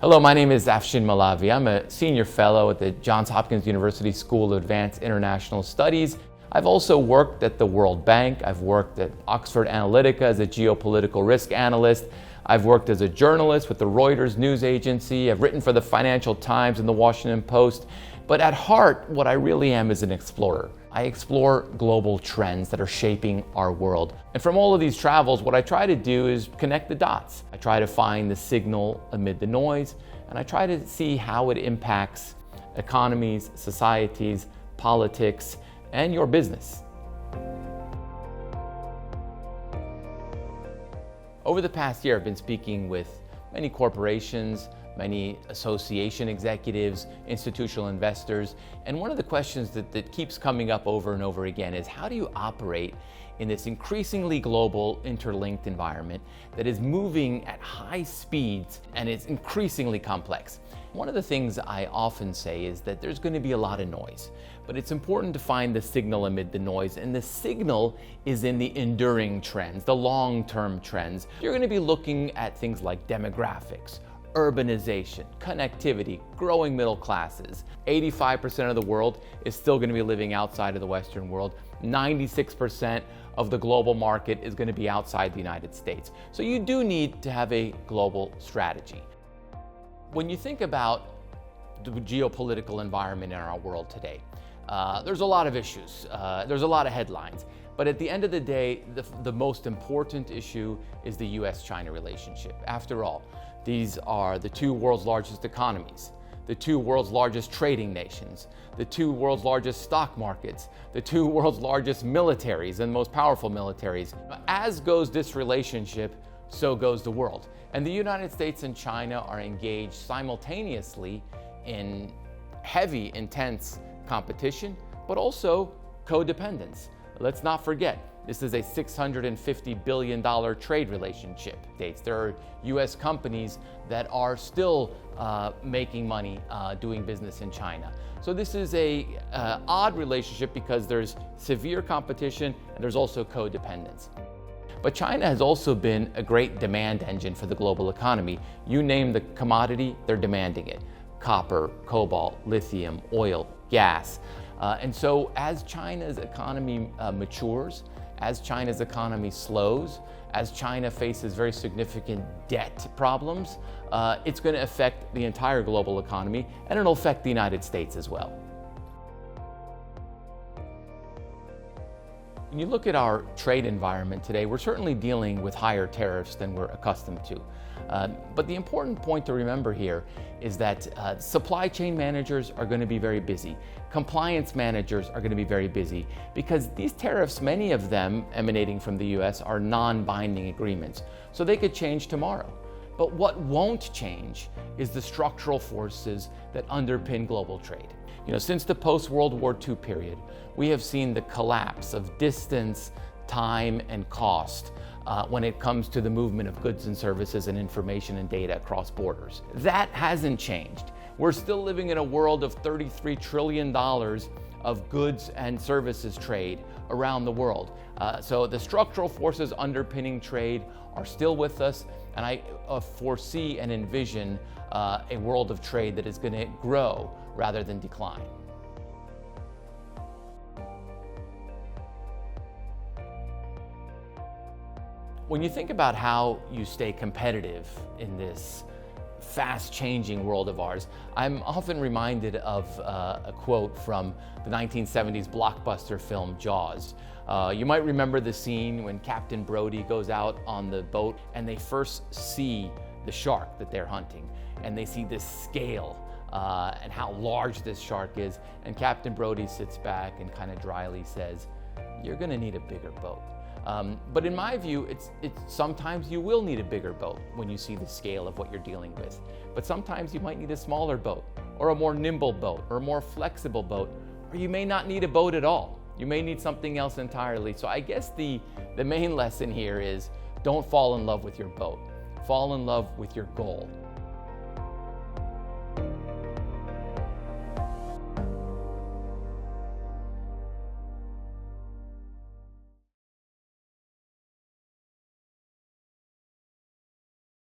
Hello, my name is Afshin Molavi. I'm a senior fellow at the Johns Hopkins University School of Advanced International Studies. I've also worked at the World Bank. I've worked at Oxford Analytica as a geopolitical risk analyst. I've worked as a journalist with the Reuters news agency. I've written for the Financial Times and the Washington Post. But at heart, what I really am is an explorer. I explore global trends that are shaping our world. And from all of these travels, what I try to do is connect the dots. I try to find the signal amid the noise, and I try to see how it impacts economies, societies, politics, and your business. Over the past year, I've been speaking with many corporations, many association executives, institutional investors, and one of the questions that keeps coming up over and over again is how do you operate in this increasingly global, interlinked environment that is moving at high speeds and it's increasingly complex? One of the things I often say is that there's going to be a lot of noise, but it's important to find the signal amid the noise, and the signal is in the enduring trends, the long-term trends. You're going to be looking at things like demographics, urbanization, connectivity, growing middle classes. 85% of the world is still going to be living outside of the Western world. 96% of the global market is going to be outside the United States. So you do need to have a global strategy. When you think about the geopolitical environment in our world today, there's a lot of issues, there's a lot of headlines, but at the end of the day, the most important issue is the US-China relationship. After all, these are the two world's largest economies, the two world's largest trading nations, the two world's largest stock markets, the two world's largest militaries and most powerful militaries. As goes this relationship, so goes the world. And the United States and China are engaged simultaneously in heavy, intense competition, but also codependence. Let's not forget, this is a $650 billion trade relationship. There are US companies that are still making money doing business in China. So this is a odd relationship because there's severe competition and there's also codependence. But China has also been a great demand engine for the global economy. You name the commodity, they're demanding it. Copper, cobalt, lithium, oil, gas. And so as China's economy matures, as China's economy slows, as China faces very significant debt problems, it's going to affect the entire global economy, and it'll affect the United States as well. When you look at our trade environment today, we're certainly dealing with higher tariffs than we're accustomed to. But the important point to remember here is that supply chain managers are going to be very busy. Compliance managers are going to be very busy because these tariffs, many of them emanating from the US, are non-binding agreements. So they could change tomorrow. But what won't change is the structural forces that underpin global trade. Since the post-World War II period, we have seen the collapse of distance, time, and cost when it comes to the movement of goods and services and information and data across borders. That hasn't changed. We're still living in a world of $33 trillion of goods and services trade around the world. So the structural forces underpinning trade are still with us, and I foresee and envision a world of trade that is going to grow rather than decline. When you think about how you stay competitive in this fast-changing world of ours, I'm often reminded of a quote from the 1970s blockbuster film Jaws. You might remember the scene when Captain Brody goes out on the boat and they first see the shark that they're hunting, and they see this scale and how large this shark is, and Captain Brody sits back and kind of dryly says, "You're going to need a bigger boat." But in my view, it's sometimes you will need a bigger boat when you see the scale of what you're dealing with. But sometimes you might need a smaller boat, or a more nimble boat, or a more flexible boat, or you may not need a boat at all. You may need something else entirely. So I guess the main lesson here is don't fall in love with your boat. Fall in love with your goal.